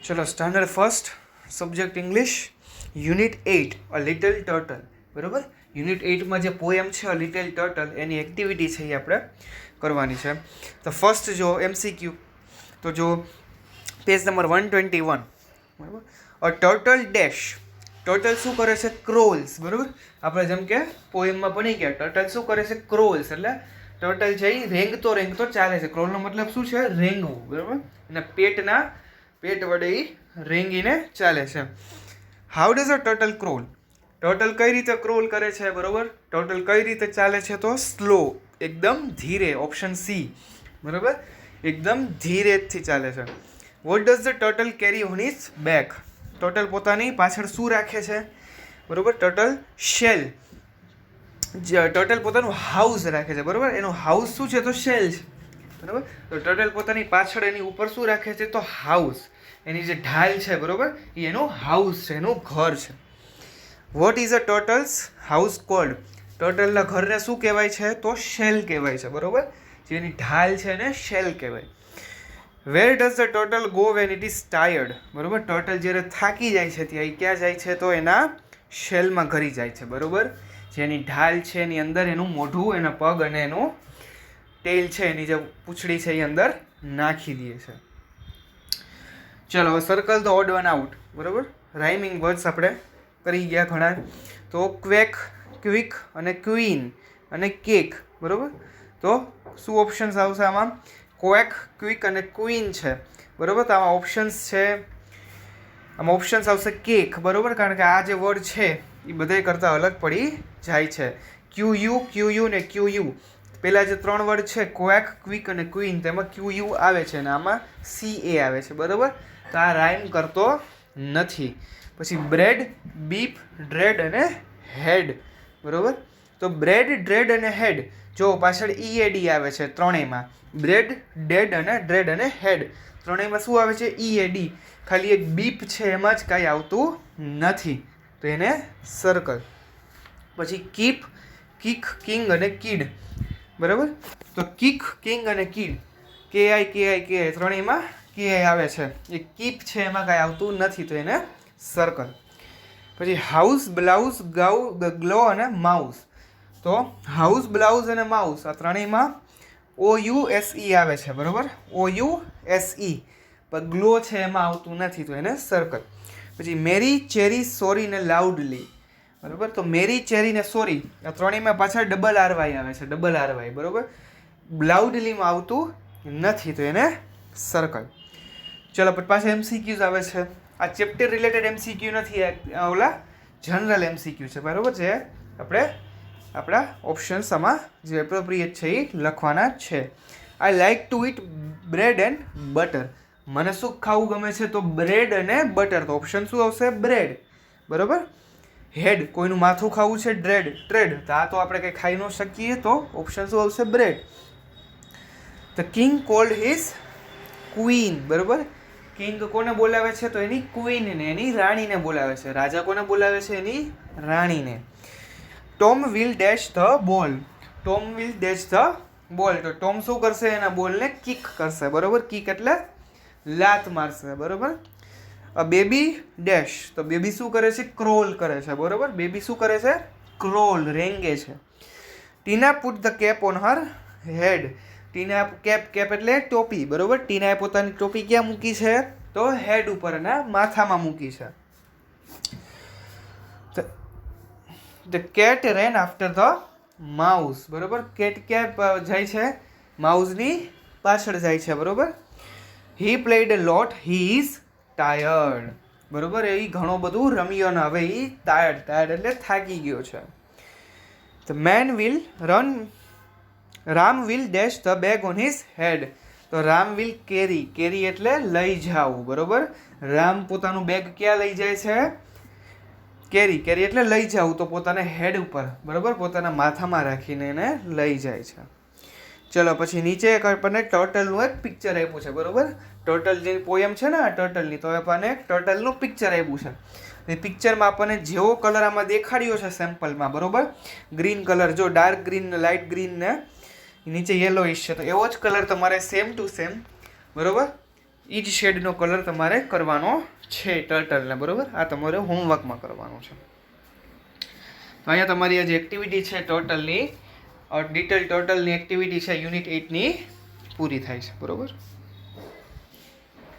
ચલો standard first subject English unit 8 a little turtle. બરાબર, unit 8માં જે પોએમ છે a little turtle any activity છે એ આપણે કરવાની છે. તો ફર્સ્ટ જો MCQ, તો જો પેજ નંબર 121. બરાબર, અ ટર્ટલ ડેશ. ટર્ટલ શું કરે છે? ક્રોલ્સ. બરાબર, આપણે જેમ કે પોએમમાં ભણી ગયા, ટર્ટલ શું કરે છે? ક્રોલ્સ. એટલે ટર્ટલ છે એ રેંગતો ચાલે છે. ક્રોલનો મતલબ શું છે? રેંગવું. બરાબર, અને પેટ વડે એ રેંગીને ચાલે છે. How does a turtle crawl? Turtle કઈ રીતે ક્રોલ કરે છે? બરોબર, ટર્ટલ કઈ રીતે ચાલે છે? તો સ્લો, એકદમ ધીરે. Option C. બરાબર, એકદમ ધીરેથી ચાલે છે. What does the turtle carry on his back? Turtle પોતાની પાછળ શું રાખે છે? બરોબર, ટર્ટલ શેલ. ટર્ટલ પોતાનું હાઉસ રાખે છે. બરોબર, એનું હાઉસ શું છે? તો શેલ છે. બરાબર, તો ટર્ટલ પોતાની પાછળ એની ઉપર શું રાખે છે? તો હાઉસ. એની જે ઢાલ છે, બરોબર, એ એનું હાઉસ છે, એનું ઘર છે. What is a turtle's house called? ટર્ટલના ઘરને શું કહેવાય છે? તો શેલ કહેવાય છે. બરોબર, જેની ઢાલ છે એને શેલ કહેવાય. Where does the turtle go when it is tired? બરોબર, ટર્ટલ જ્યારે થાકી જાય છે ત્યાં ક્યાં જાય છે? તો એના શેલમાં ઘરી જાય છે. બરોબર, જેની ઢાલ છે એની અંદર એનું મોઢું, એના પગ અને એનું ટેલ છે, એની જે પૂંછડી છે એ અંદર નાખી દે છે. ચલો હવે circle the odd one out. બરોબર, રાઇમિંગ વર્ડ્સ આપણે કરી ગયા ઘણા. તો ક્વેક, ક્વિક અને ક્વીન અને કેક. બરોબર, તો શું ઓપ્શન્સ આવશે આમાં? ક્વેક, ક્વિક અને ક્વીન છે. બરોબર, તો આમાં ઓપ્શન્સ છે, આમાં ઓપ્શન્સ આવશે કેક. બરોબર, કારણ કે આ જે વર્ડ છે એ બધા કરતાં અલગ પડી જાય છે. ક્યુ ને ક્યુ. પેલા જે ત્રણ વર્ડ છે ક્વેક, ક્વિક અને ક્વીન, તેમાં ક્યુ આવે છે અને આમાં CA આવે છે. બરોબર, તો આ રાઇમ કરતો નથી. પછી બ્રેડ, બીફ, ડ્રેડ અને હેડ. બરોબર, તો બ્રેડ, ડ્રેડ અને હેડ. જો પાછળ EAD આવે છે ત્રણેયમાં. બ્રેડ, ડેડ અને ડ્રેડ અને હેડ, ત્રણેયમાં શું આવે છે? EAD. ખાલી એક બીફ છે એમાં જ કાંઈ આવતું નથી, તો એને સર્કલ. પછી કીપ, કિક, કિંગ અને કિડ. બરાબર, તો કિક, કિંગ અને કિડ, KI ત્રણેયમાં KI આવે છે. એ કીપ છે એમાં કાંઈ આવતું નથી, તો એને સર્કલ. પછી હાઉસ, બ્લાઉઝ, ગ્લો અને માઉસ. તો હાઉસ, બ્લાઉઝ અને માઉસ આ ત્રણેયમાં OUSE આવે છે. બરાબર, OUSE. પણ ગ્લો છે એમાં આવતું નથી, તો એને સર્કલ. પછી મેરી, ચેરી, સોરી ને લાઉડલી. બરોબર, તો મેરી, ચેરી ને સોરી આ ત્રણેયમાં પાછળ ડબલ RY આવે છે. Double RY. બરોબર, લાઉડલીમાં આવતું નથી, તો એને સર્કલ. ચલો પછી પાછા MCQs આવે છે. આ ચેપ્ટર રિલેટેડ MCQ નથી, ઓલા જનરલ MCQ છે. બરોબર, જે આપણે આપણા ઓપ્શન્સ આમાં જે એપ્રોપ્રિએટ છે એ લખવાના છે. I like to it bread and butter. મને શું ખાવું ગમે છે? તો બ્રેડ અને બટર. તો ઓપ્શન શું આવશે? બ્રેડ. બરોબર, હેડ, કોઈનું માથું ખાવું છે? ટ્રેડ. તો આ તો આપણે કંઈ ખાઈ ન શકીએ, તો ઓપ્શન શું આવશે? Bread. The king cold his queen. બરોબર, કિંગ કોને બોલાવે છે? તો એની ક્વીનને, એની રાણીને બોલાવે છે. રાજા કોને બોલાવે છે? એની રાણીને. Tom will dash the ball. Tom will dash the ball. તો ટોમ શું કરશે? એના બોલને કિક કરશે. બરોબર, કિક એટલે લાત મારશે. બરોબર, અ બેબી ડેશ. તો બેબી શું કરે છે? ક્રોલ કરે છે. બરોબર, બેબી શું કરે છે? ક્રોલ, રેંગે છે. Tina put the cap on her head. Tina cap એટલે ટોપી. બરોબર, ટીનાએ પોતાની ટોપી ક્યાં મૂકી છે? તો હેડ ઉપર, એના માથામાં મૂકી છે. The cat rain after the mouse. બરોબર, કેટ ક્યાં જાય છે? માઉસની પાછળ જાય છે. બરોબર, he played a lot, he is tired. બરોબર, એ ઘણું બધું રમ્યો ને હવે એ ટાયર્ડ એટલે થાકી ગયો છે. The man will run, Ram will dash the bag on his head. તો રામ વિલ કેરી એટલે લઈ જાવું. બરોબર, રામ પોતાનું બેગ ક્યાં લઈ જાય છે? કેરી એટલે લઈ જાવું, તો પોતાના હેડ ઉપર. બરોબર, પોતાના માથામાં રાખીને એને લઈ જાય છે. ચલો પછી નીચે એક આપણને ટર્ટલનું એક પિક્ચર આપ્યું છે. બરોબર, ટર્ટલ જે પોયમ છે ને આ ટર્ટલની, તો આપણને એક ટર્ટલનું પિક્ચર આપ્યું છે. એ પિક્ચરમાં આપણને જેવો કલર આમાં દેખાડ્યો છે સેમ્પલમાં, બરોબર, ગ્રીન કલર, જો ડાર્ક ગ્રીન ને લાઇટ ગ્રીન ને નીચે યલોઇશ છે, તો એવો જ કલર તમારે સેમ ટુ સેમ, બરોબર, એ જ શેડનો કલર તમારે કરવાનો છે ટર્ટલને, બરાબર. આ તમારે હોમવર્કમાં કરવાનું છે. તો અહીંયા તમારી આ જે એક્ટિવિટી છે ટોટલની ડિટેલ ટોટલની એક્ટિવિટી છે યુનિટ 8ની પૂરી થાય છે, બરાબર.